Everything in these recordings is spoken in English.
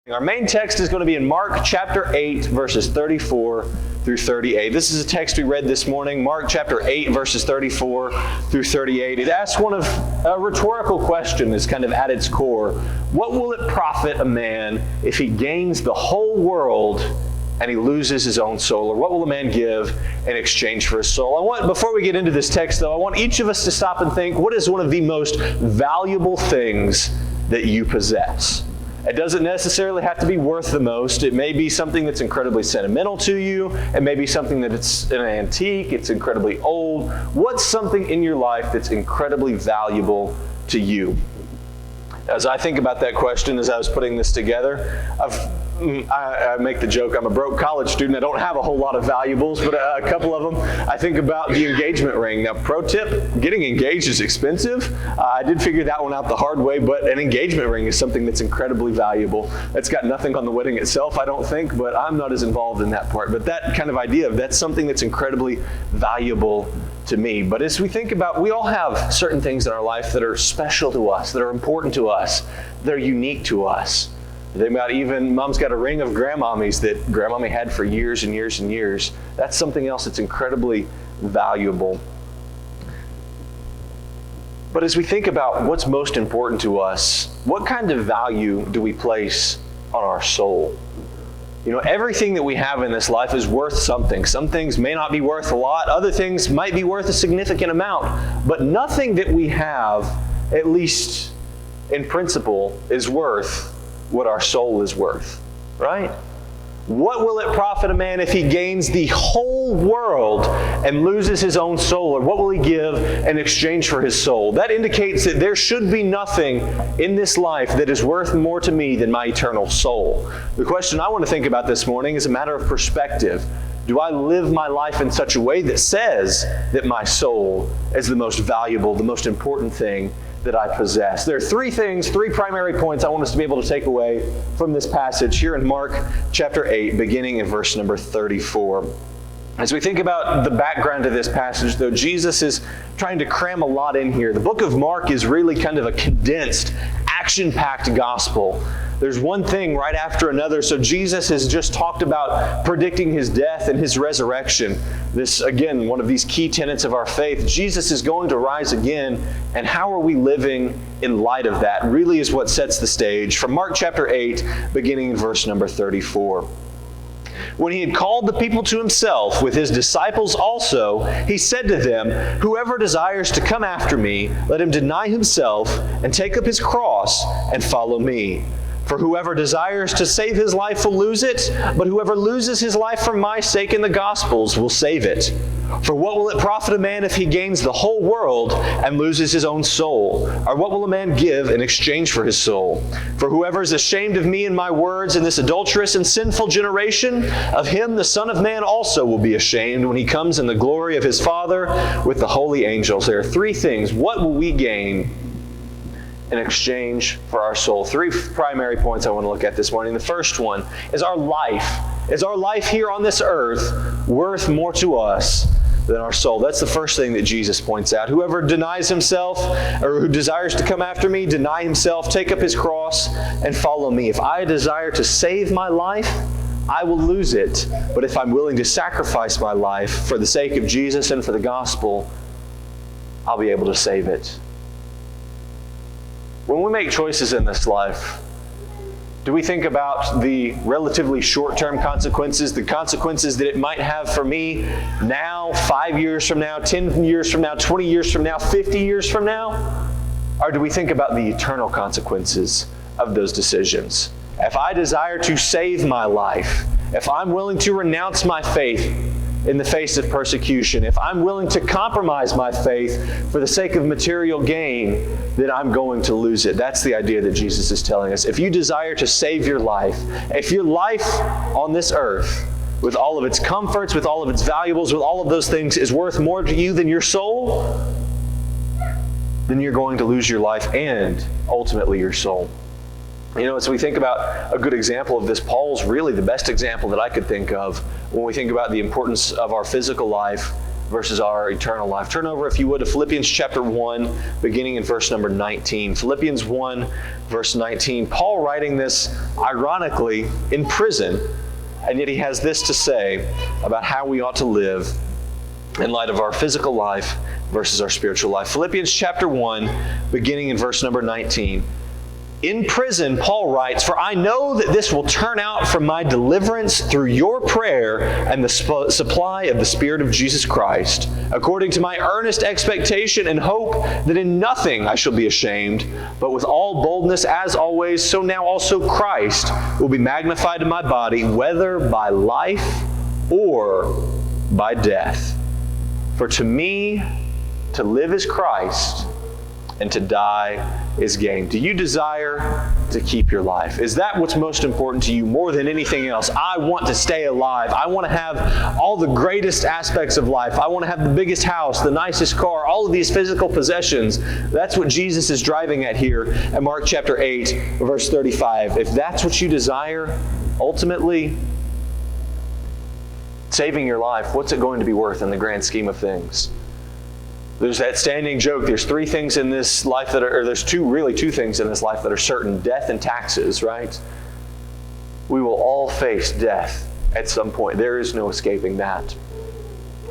Our main text is going to be in Mark chapter 8, verses 34 through 38. This is a text we read this morning, Mark chapter 8, verses 34 through 38. It asks a rhetorical question is kind of at its core. What will it profit a man if he gains the whole world and he loses his own soul? Or what will a man give in exchange for his soul? Before we get into this text, though, I want each of us to stop and think, what is one of the most valuable things that you possess? It doesn't necessarily have to be worth the most. It may be something that's incredibly sentimental to you. It may be something that it's an antique, it's incredibly old. What's something in your life that's incredibly valuable to you? As I think about that question, as I was putting this together, I make the joke, I'm a broke college student. I don't have a whole lot of valuables, but a couple of them. I think about the engagement ring. Now, pro tip, getting engaged is expensive. I did figure that one out the hard way, but an engagement ring is something that's incredibly valuable. That's got nothing on the wedding itself, I don't think, but I'm not as involved in that part. But that kind of idea of that's something that's incredibly valuable to me. But as we think about, we all have certain things in our life that are special to us, that are important to us, that are unique to us. Mom's got a ring of grandmommies that grandmommy had for years and years and years. That's something else that's incredibly valuable. But as we think about what's most important to us, what kind of value do we place on our soul? You know, everything that we have in this life is worth something. Some things may not be worth a lot. Other things might be worth a significant amount. But nothing that we have, at least in principle, is worth what our soul is worth, right? What will it profit a man if he gains the whole world and loses his own soul? Or what will he give in exchange for his soul? That indicates that there should be nothing in this life that is worth more to me than my eternal soul. The question I want to think about this morning is a matter of perspective. Do I live my life in such a way that says that my soul is the most valuable, the most important thing that I possess? There are three primary points I want us to be able to take away from this passage here in Mark chapter 8, beginning in verse number 34. As we think about the background of this passage, though, Jesus is trying to cram a lot in here. The book of Mark is really kind of a condensed, action-packed gospel. There's one thing right after another. So Jesus has just talked about predicting his death and his resurrection. This, again, one of these key tenets of our faith. Jesus is going to rise again, and how are we living in light of that really is what sets the stage. From Mark chapter 8, beginning in verse number 34. When he had called the people to himself with his disciples also, he said to them, "Whoever desires to come after me, let him deny himself and take up his cross and follow me. For whoever desires to save his life will lose it, but whoever loses his life for my sake and the gospel's will save it. For what will it profit a man if he gains the whole world and loses his own soul? Or what will a man give in exchange for his soul? For whoever is ashamed of me and my words in this adulterous and sinful generation, of him the Son of Man also will be ashamed when he comes in the glory of his Father with the holy angels." There are three things. What will we gain in exchange for our soul? Three primary points I want to look at this morning. The first one is our life. Is our life here on this earth worth more to us than our soul? That's the first thing that Jesus points out. Whoever denies himself, or who desires to come after me, deny himself, take up his cross, and follow me. If I desire to save my life, I will lose it. But if I'm willing to sacrifice my life for the sake of Jesus and for the gospel, I'll be able to save it. When we make choices in this life, do we think about the relatively short-term consequences, the consequences that it might have for me now, 5 years from now, 10 years from now, 20 years from now, 50 years from now? Or do we think about the eternal consequences of those decisions? If I desire to save my life, if I'm willing to renounce my faith in the face of persecution, if I'm willing to compromise my faith for the sake of material gain, then I'm going to lose it. That's the idea that Jesus is telling us. If you desire to save your life, if your life on this earth, with all of its comforts, with all of its valuables, with all of those things, is worth more to you than your soul, then you're going to lose your life and ultimately your soul. You know, as we think about a good example of this, Paul's really the best example that I could think of when we think about the importance of our physical life versus our eternal life. Turn over, if you would, to Philippians chapter 1, beginning in verse number 19. Philippians 1, verse 19. Paul writing this, ironically, in prison, and yet he has this to say about how we ought to live in light of our physical life versus our spiritual life. Philippians chapter 1, beginning in verse number 19. In prison, Paul writes, "For I know that this will turn out for my deliverance through your prayer and the supply of the Spirit of Jesus Christ, according to my earnest expectation and hope that in nothing I shall be ashamed, but with all boldness as always, so now also Christ will be magnified in my body, whether by life or by death. For to me, to live is Christ, and to die is gain." Do you desire to keep your life? Is that what's most important to you more than anything else? I want to stay alive. I want to have all the greatest aspects of life. I want to have the biggest house, the nicest car, all of these physical possessions. That's what Jesus is driving at here at Mark chapter 8, verse 35. If that's what you desire, ultimately, saving your life, what's it going to be worth in the grand scheme of things? There's that standing joke. There's three things in this life that are, or there's two things in this life that are certain: death and taxes, right? We will all face death at some point. There is no escaping that.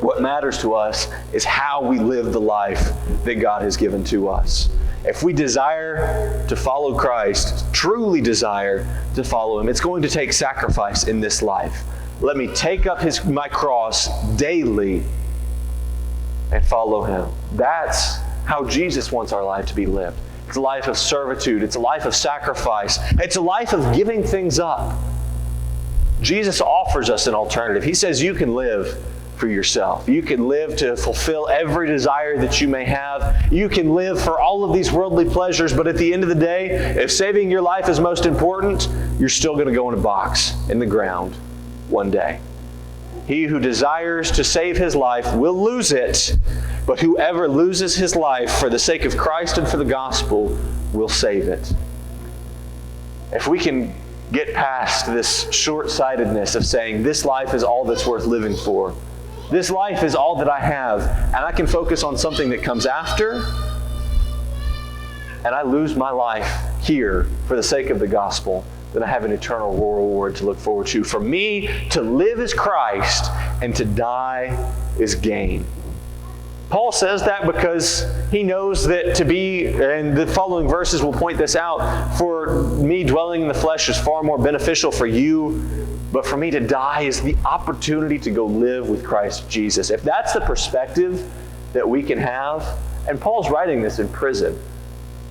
What matters to us is how we live the life that God has given to us. If we desire to follow Christ, truly desire to follow Him, it's going to take sacrifice in this life. Let me take up my cross daily and follow Him. That's how Jesus wants our life to be lived. It's a life of servitude. It's a life of sacrifice. It's a life of giving things up. Jesus offers us an alternative. He says you can live for yourself. You can live to fulfill every desire that you may have. You can live for all of these worldly pleasures, but at the end of the day, if saving your life is most important, you're still going to go in a box in the ground one day. He who desires to save his life will lose it, but whoever loses his life for the sake of Christ and for the gospel will save it. If we can get past this short-sightedness of saying this life is all that's worth living for, this life is all that I have, and I can focus on something that comes after, and I lose my life here for the sake of the gospel, then I have an eternal reward to look forward to. For me, to live is Christ, and to die is gain. Paul says that because he knows that to be, and the following verses will point this out, for me dwelling in the flesh is far more beneficial for you, but for me to die is the opportunity to go live with Christ Jesus. If that's the perspective that we can have, and Paul's writing this in prison,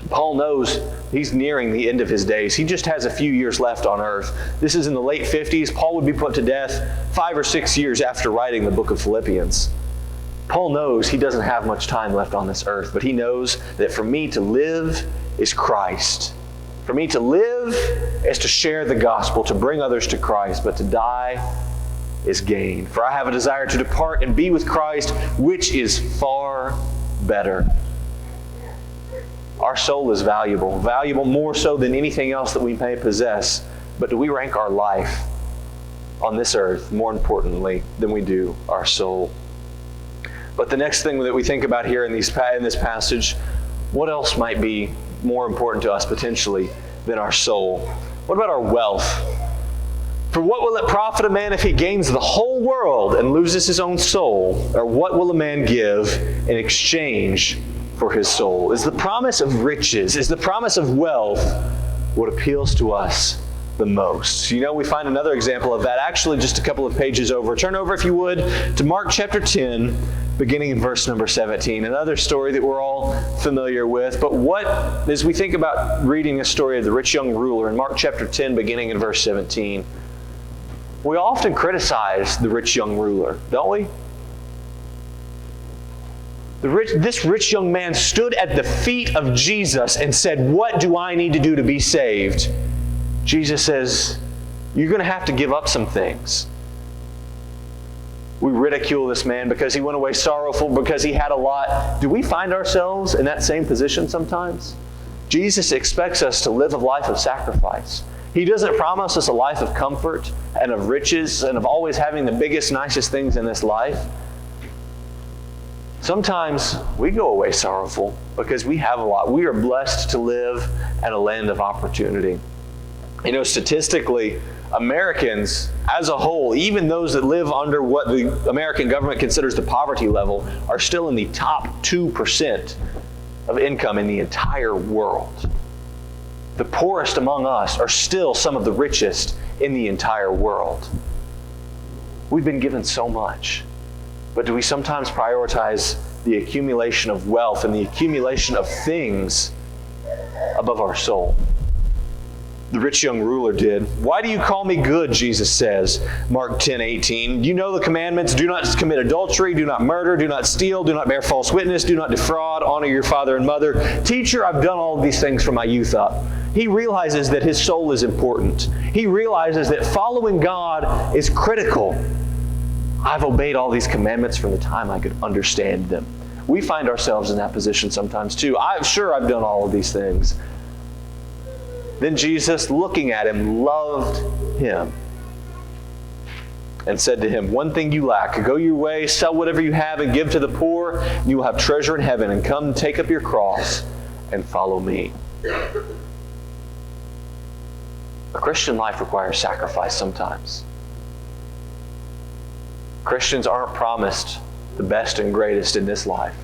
Paul knows he's nearing the end of his days. He just has a few years left on earth. This is in the late 50s. Paul would be put to death 5 or 6 years after writing the book of Philippians. Paul knows he doesn't have much time left on this earth, but he knows that for me to live is Christ. For me to live is to share the gospel, to bring others to Christ, but to die is gain. For I have a desire to depart and be with Christ, which is far better. Our soul is valuable more so than anything else that we may possess. But do we rank our life on this earth more importantly than we do our soul? But the next thing that we think about here in this passage, what else might be more important to us potentially than our soul? What about our wealth? For what will it profit a man if he gains the whole world and loses his own soul? Or what will a man give in exchange for his soul? Is the promise of riches, is the promise of wealth what appeals to us the most? You know, we find another example of that actually just a couple of pages over. Turn over, if you would, to Mark chapter 10, beginning in verse number 17. Another story that we're all familiar with. But as we think about reading a story of the rich young ruler in Mark chapter 10, beginning in verse 17, we often criticize the rich young ruler, don't we? This rich young man stood at the feet of Jesus and said, "What do I need to do to be saved?" Jesus says, "You're going to have to give up some things." We ridicule this man because he went away sorrowful, because he had a lot. Do we find ourselves in that same position sometimes? Jesus expects us to live a life of sacrifice. He doesn't promise us a life of comfort and of riches and of always having the biggest, nicest things in this life. Sometimes we go away sorrowful because we have a lot. We are blessed to live in a land of opportunity. You know, statistically, Americans as a whole, even those that live under what the American government considers the poverty level, are still in the top 2% of income in the entire world. The poorest among us are still some of the richest in the entire world. We've been given so much, but do we sometimes prioritize the accumulation of wealth and the accumulation of things above our soul? The rich young ruler did. Why do you call me good, Jesus says, Mark 10:18. You know the commandments. Do not commit adultery, do not murder, do not steal, do not bear false witness, do not defraud, honor your father and mother. Teacher, I've done all of these things from my youth up. He realizes that his soul is important. He realizes that following God is critical. I've obeyed all these commandments from the time I could understand them. We find ourselves in that position sometimes too. I'm sure I've done all of these things. Then Jesus, looking at him, loved him and said to him, one thing you lack, go your way, sell whatever you have and give to the poor, and you will have treasure in heaven, and come take up your cross and follow me. A Christian life requires sacrifice sometimes. Christians aren't promised the best and greatest in this life.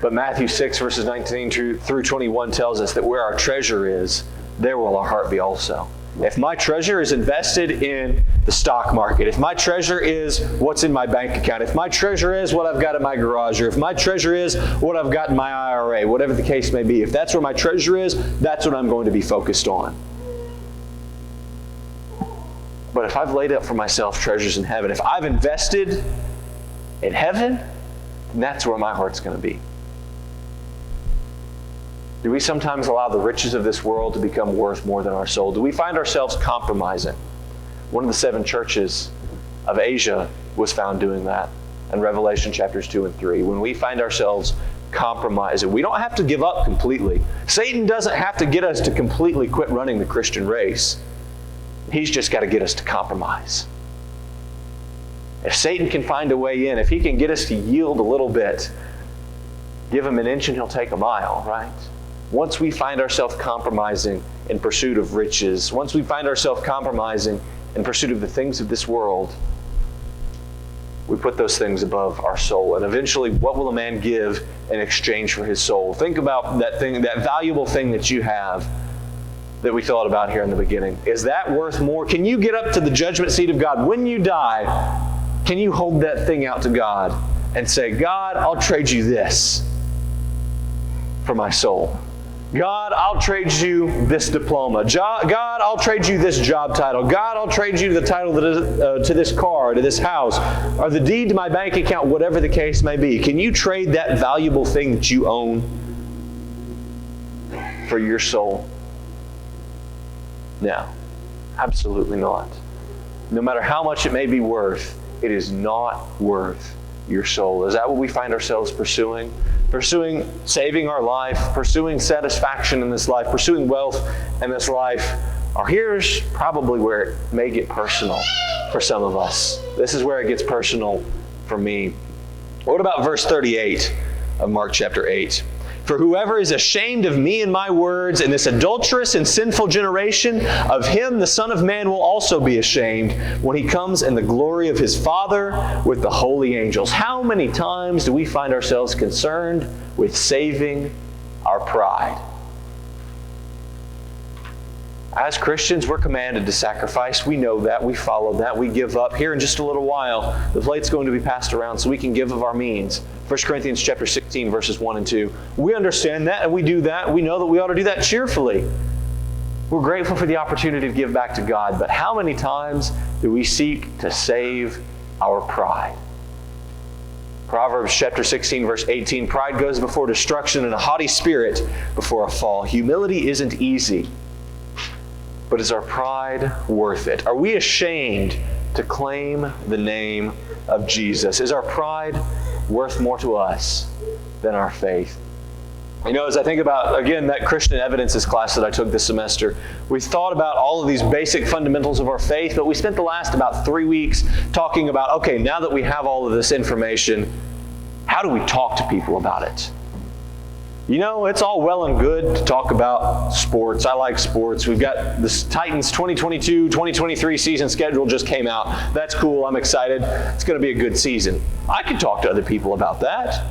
But Matthew 6, verses 19 through 21 tells us that where our treasure is, there will our heart be also. If my treasure is invested in the stock market, if my treasure is what's in my bank account, if my treasure is what I've got in my garage, or if my treasure is what I've got in my IRA, whatever the case may be, if that's where my treasure is, that's what I'm going to be focused on. But if I've laid up for myself treasures in heaven, if I've invested in heaven, then that's where my heart's going to be. Do we sometimes allow the riches of this world to become worth more than our soul? Do we find ourselves compromising? One of the 7 churches of Asia was found doing that in Revelation chapters 2 and 3. When we find ourselves compromising, we don't have to give up completely. Satan doesn't have to get us to completely quit running the Christian race. He's just got to get us to compromise. If Satan can find a way in, if he can get us to yield a little bit, give him an inch and he'll take a mile, right? Once we find ourselves compromising in pursuit of riches, once we find ourselves compromising in pursuit of the things of this world, we put those things above our soul. And eventually, what will a man give in exchange for his soul? Think about that thing, that valuable thing that you have that we thought about here in the beginning. Is that worth more? Can you get up to the judgment seat of God when you die? Can you hold that thing out to God and say, God, I'll trade you this for my soul. God, I'll trade you this diploma. God, I'll trade you this job title. God, I'll trade you the title to this car, to this house, or the deed to my bank account, whatever the case may be. Can you trade that valuable thing that you own for your soul? No, absolutely not. No matter how much it may be worth, it is not worth your soul. Is that what we find ourselves pursuing? Pursuing saving our life, pursuing satisfaction in this life, pursuing wealth in this life? Or here's probably where it may get personal for some of us. This is where it gets personal for me. What about verse 38 of Mark chapter 8? For whoever is ashamed of me and my words in this adulterous and sinful generation, of him the Son of Man will also be ashamed when he comes in the glory of his Father with the holy angels. How many times do we find ourselves concerned with saving our pride? As Christians, we're commanded to sacrifice. We know that. We follow that. We give up. Here in just a little while, the plate's going to be passed around so we can give of our means. 1 Corinthians chapter 16, verses 1 and 2. We understand that and we do that. We know that we ought to do that cheerfully. We're grateful for the opportunity to give back to God, but how many times do we seek to save our pride? Proverbs chapter 16, verse 18. Pride goes before destruction and a haughty spirit before a fall. Humility isn't easy. But is our pride worth it? Are we ashamed to claim the name of Jesus? Is our pride worth more to us than our faith? You know, as I think about, again, that Christian evidences class that I took this semester, we thought about all of these basic fundamentals of our faith, but we spent the last about 3 weeks talking about, okay, now that we have all of this information, How do we talk to people about it? You know, it's all well and good to talk about sports. I like sports. We've got this Titans 2022-2023 season schedule just came out. That's cool. I'm excited. It's going to be a good season. I can talk to other people about that.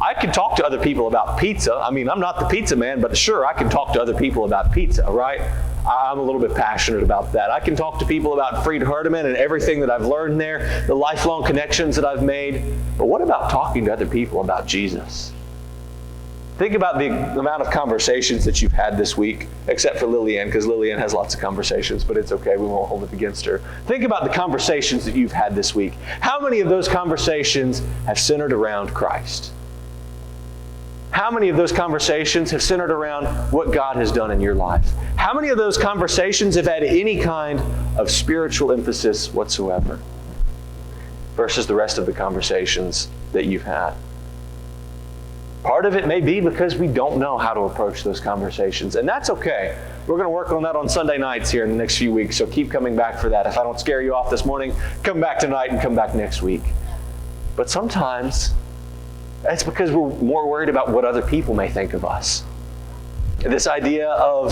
I can talk to other people about pizza. I mean, I'm not the pizza man, but sure, I can talk to other people about pizza, right? I'm a little bit passionate about that. I can talk to people about Fried Herdeman and everything that I've learned there, the lifelong connections that I've made. But what about talking to other people about Jesus? Think about the amount of conversations that you've had this week, except for Lillian, because Lillian has lots of conversations, but it's okay. We won't hold it against her. Think about the conversations that you've had this week. How many of those conversations have centered around Christ? How many of those conversations have centered around what God has done in your life? How many of those conversations have had any kind of spiritual emphasis whatsoever versus the rest of the conversations that you've had? Part of it may be because we don't know how to approach those conversations, and that's okay. We're going to work on that on Sunday nights here in the next few weeks, so keep coming back for that. If I don't scare you off this morning, come back tonight and come back next week. But sometimes that's because we're more worried about what other people may think of us. This idea of,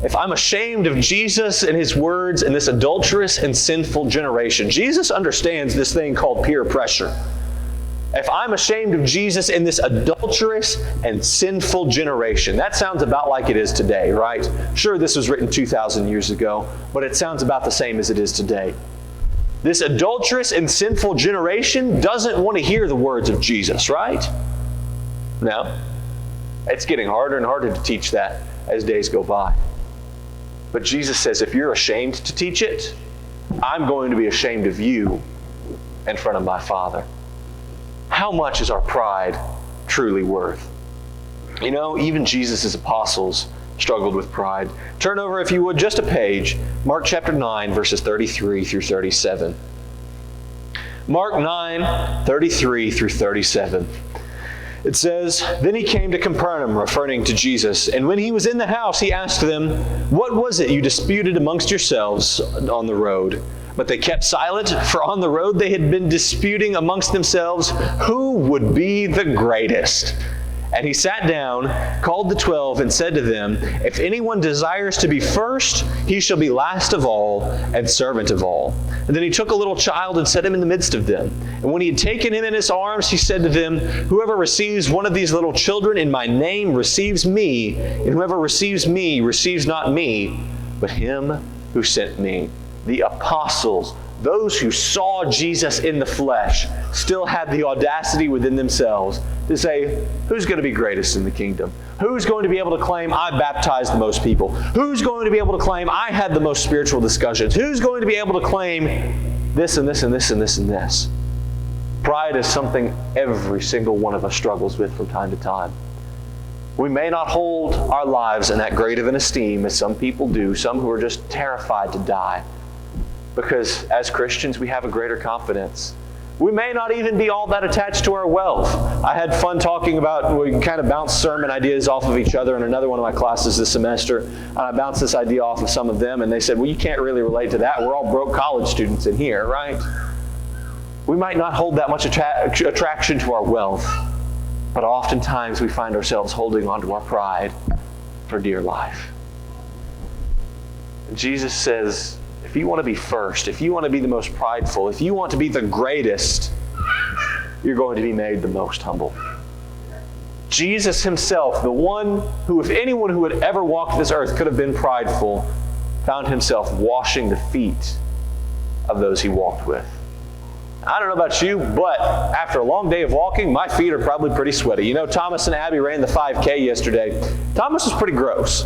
if I'm ashamed of Jesus and His words in this adulterous and sinful generation, Jesus understands this thing called peer pressure. If I'm ashamed of Jesus in this adulterous and sinful generation, that sounds about like it is today, right? Sure, this was written 2,000 years ago, but it sounds about the same as it is today. This adulterous and sinful generation doesn't want to hear the words of Jesus, right? No. It's getting harder and harder to teach that as days go by. But Jesus says, if you're ashamed to teach it, I'm going to be ashamed of you in front of my Father. How much is our pride truly worth? You know, even Jesus' apostles struggled with pride. Turn over, if you would, just a page. Mark chapter 9, verses 33 through 37. Mark 9, 33 through 37. It says, Then he came to Capernaum, referring to Jesus. And when he was in the house, he asked them, What was it you disputed amongst yourselves on the road? But they kept silent, for on the road they had been disputing amongst themselves who would be the greatest. And he sat down, called the 12, and said to them, If anyone desires to be first, he shall be last of all and servant of all. And then he took a little child and set him in the midst of them. And when he had taken him in his arms, he said to them, Whoever receives one of these little children in my name receives me, and whoever receives me receives not me, but him who sent me. The apostles, those who saw Jesus in the flesh, still had the audacity within themselves to say, who's going to be greatest in the kingdom? Who's going to be able to claim I baptized the most people? Who's going to be able to claim I had the most spiritual discussions? Who's going to be able to claim this and this and this and this and this? Pride is something every single one of us struggles with from time to time. We may not hold our lives in that great of an esteem as some people do, some who are just terrified to die. Because as Christians, we have a greater confidence. We may not even be all that attached to our wealth. I had fun talking about, we kind of bounce sermon ideas off of each other in another one of my classes this semester. And I bounced this idea off of some of them, and they said, well, you can't really relate to that. We're all broke college students in here, right? We might not hold that much attraction to our wealth, but oftentimes we find ourselves holding on to our pride for dear life. And Jesus says, if you want to be first, if you want to be the most prideful, if you want to be the greatest, you're going to be made the most humble. Jesus himself, the one who, if anyone who had ever walked this earth could have been prideful, found himself washing the feet of those he walked with. I don't know about you, but after a long day of walking, my feet are probably pretty sweaty. You know, Thomas and Abby ran the 5K yesterday. Thomas was pretty gross.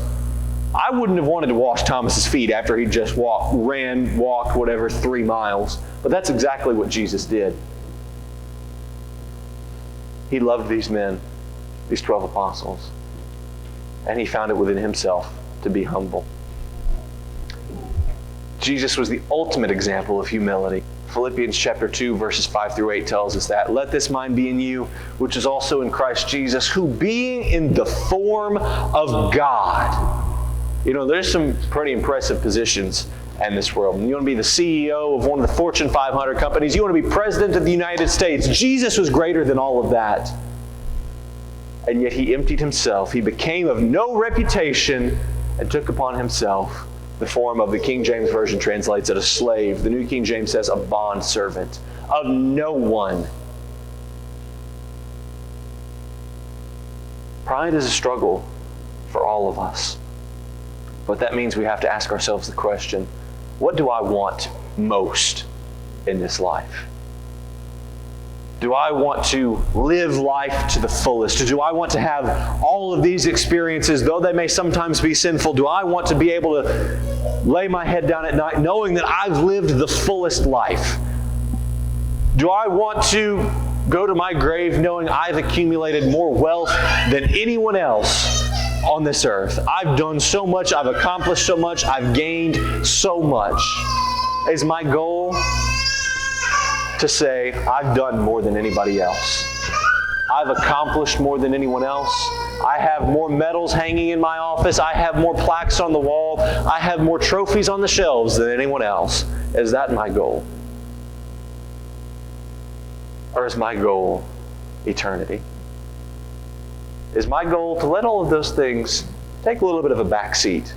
I wouldn't have wanted to wash Thomas's feet after he just walked 3 miles. But that's exactly what Jesus did. He loved these men, these 12 apostles, and he found it within himself to be humble. Jesus was the ultimate example of humility. Philippians chapter 2, verses 5 through 8 tells us that, Let this mind be in you, which is also in Christ Jesus, who being in the form of God. You know, there's some pretty impressive positions and this world. And you want to be the CEO of one of the Fortune 500 companies. You want to be president of the United States. Jesus was greater than all of that. And yet he emptied himself. He became of no reputation and took upon himself the form of, the King James Version translates it, a slave. The New King James says a bondservant of no one. Pride is a struggle for all of us. But that means we have to ask ourselves the question, what do I want most in this life? Do I want to live life to the fullest? Do I want to have all of these experiences, though they may sometimes be sinful? Do I want to be able to lay my head down at night knowing that I've lived the fullest life? Do I want to go to my grave knowing I've accumulated more wealth than anyone else on this earth? I've done so much, I've accomplished so much, I've gained so much. Is my goal to say, I've done more than anybody else. I've accomplished more than anyone else. I have more medals hanging in my office. I have more plaques on the wall. I have more trophies on the shelves than anyone else. Is that my goal? Or is my goal eternity? Is my goal to let all of those things take a little bit of a back seat?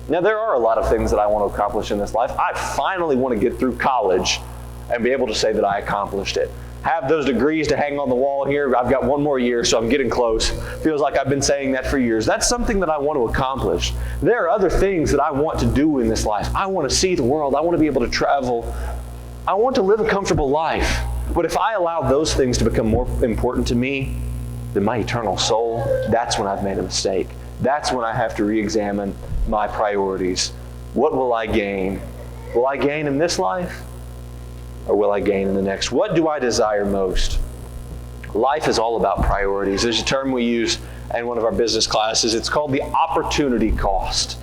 Now, there are a lot of things that I want to accomplish in this life. I finally want to get through college and be able to say that I accomplished it. Have those degrees to hang on the wall here. I've got one more year, so I'm getting close. Feels like I've been saying that for years. That's something that I want to accomplish. There are other things that I want to do in this life. I want to see the world. I want to be able to travel. I want to live a comfortable life. But if I allow those things to become more important to me than my eternal soul, that's when I've made a mistake. That's when I have to re-examine my priorities. What will I gain? Will I gain in this life? Or will I gain in the next? What do I desire most? Life is all about priorities. There's a term we use in one of our business classes. It's called the opportunity cost.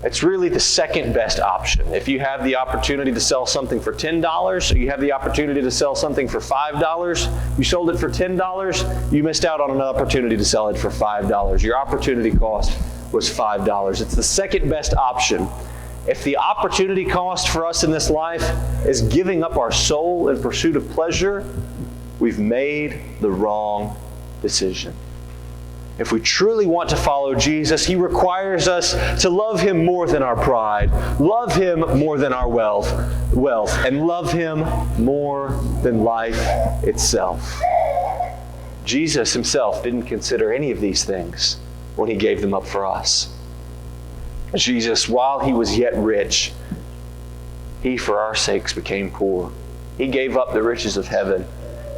It's really the second best option. If you have the opportunity to sell something for $10, or you have the opportunity to sell something for $5, you sold it for $10, you missed out on an opportunity to sell it for $5. Your opportunity cost was $5. It's the second best option. If the opportunity cost for us in this life is giving up our soul in pursuit of pleasure, we've made the wrong decision. If we truly want to follow Jesus, He requires us to love Him more than our pride, love Him more than our wealth, and love Him more than life itself. Jesus Himself didn't consider any of these things when He gave them up for us. Jesus, while He was yet rich, He, for our sakes, became poor. He gave up the riches of heaven.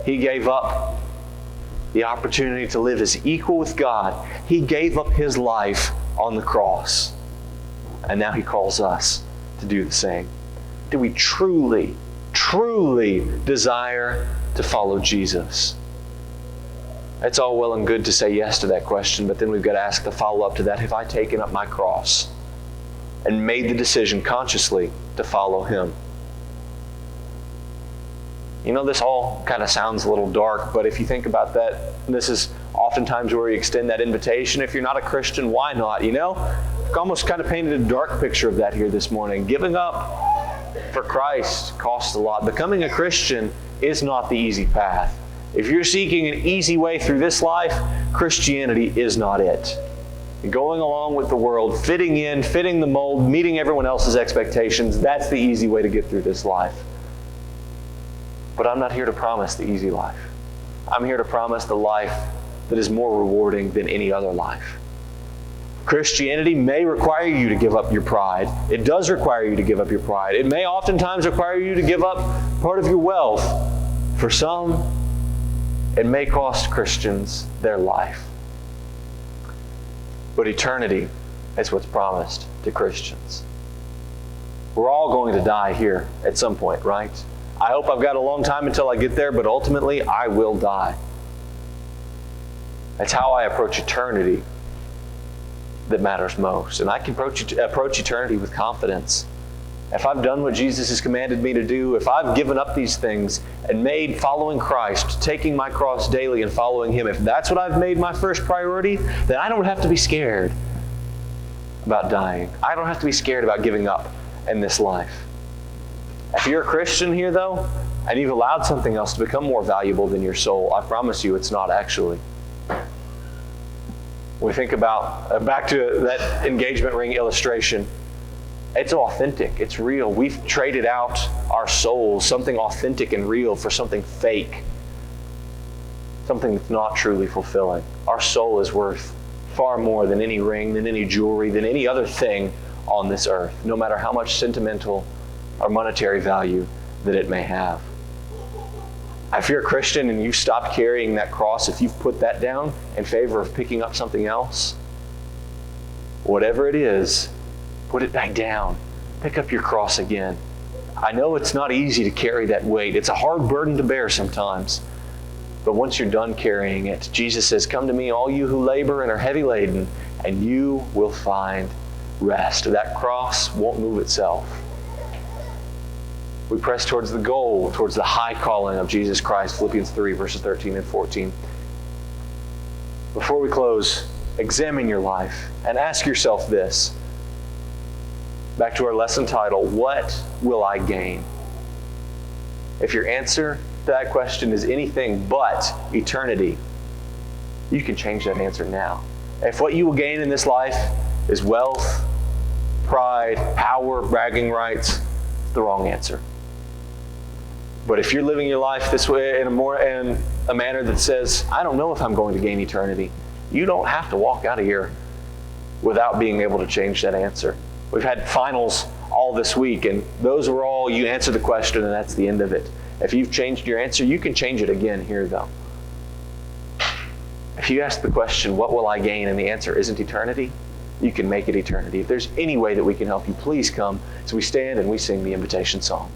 He gave up the opportunity to live as equal with God. He gave up His life on the cross. And now He calls us to do the same. Do we truly, truly desire to follow Jesus? It's all well and good to say yes to that question, but then we've got to ask the follow-up to that. Have I taken up my cross and made the decision consciously to follow Him? You know, this all kind of sounds a little dark, but if you think about that, this is oftentimes where we extend that invitation. If you're not a Christian, why not? You know, I've almost kind of painted a dark picture of that here this morning. Giving up for Christ costs a lot. Becoming a Christian is not the easy path. If you're seeking an easy way through this life, Christianity is not it. Going along with the world, fitting in, fitting the mold, meeting everyone else's expectations, that's the easy way to get through this life. But I'm not here to promise the easy life. I'm here to promise the life that is more rewarding than any other life. Christianity may require you to give up your pride. It does require you to give up your pride. It may oftentimes require you to give up part of your wealth. For some, it may cost Christians their life. But eternity is what's promised to Christians. We're all going to die here at some point, right? I hope I've got a long time until I get there, but ultimately I will die. That's how I approach eternity that matters most. And I can approach eternity with confidence. If I've done what Jesus has commanded me to do, if I've given up these things and made following Christ, taking my cross daily and following Him, if that's what I've made my first priority, then I don't have to be scared about dying. I don't have to be scared about giving up in this life. If you're a Christian here, though, and you've allowed something else to become more valuable than your soul, I promise you it's not actually. We think about, back to that engagement ring illustration, it's authentic, it's real. We've traded out our souls, something authentic and real, for something fake, something that's not truly fulfilling. Our soul is worth far more than any ring, than any jewelry, than any other thing on this earth, no matter how much sentimental or monetary value that it may have. If you're a Christian and you've stopped carrying that cross, if you've put that down in favor of picking up something else, whatever it is, put it back down. Pick up your cross again. I know it's not easy to carry that weight. It's a hard burden to bear sometimes. But once you're done carrying it, Jesus says, "Come to me, all you who labor and are heavy laden, and you will find rest." That cross won't move itself. We press towards the goal, towards the high calling of Jesus Christ, Philippians 3, verses 13 and 14. Before we close, examine your life and ask yourself this. Back to our lesson title, what will I gain? If your answer to that question is anything but eternity, you can change that answer now. If what you will gain in this life is wealth, pride, power, bragging rights, it's the wrong answer. But if you're living your life this way in a manner that says, I don't know if I'm going to gain eternity, you don't have to walk out of here without being able to change that answer. We've had finals all this week, and those were all, you answer the question and that's the end of it. If you've changed your answer, you can change it again here though. If you ask the question, what will I gain? And the answer isn't eternity, you can make it eternity. If there's any way that we can help you, please come as we stand and we sing the invitation song.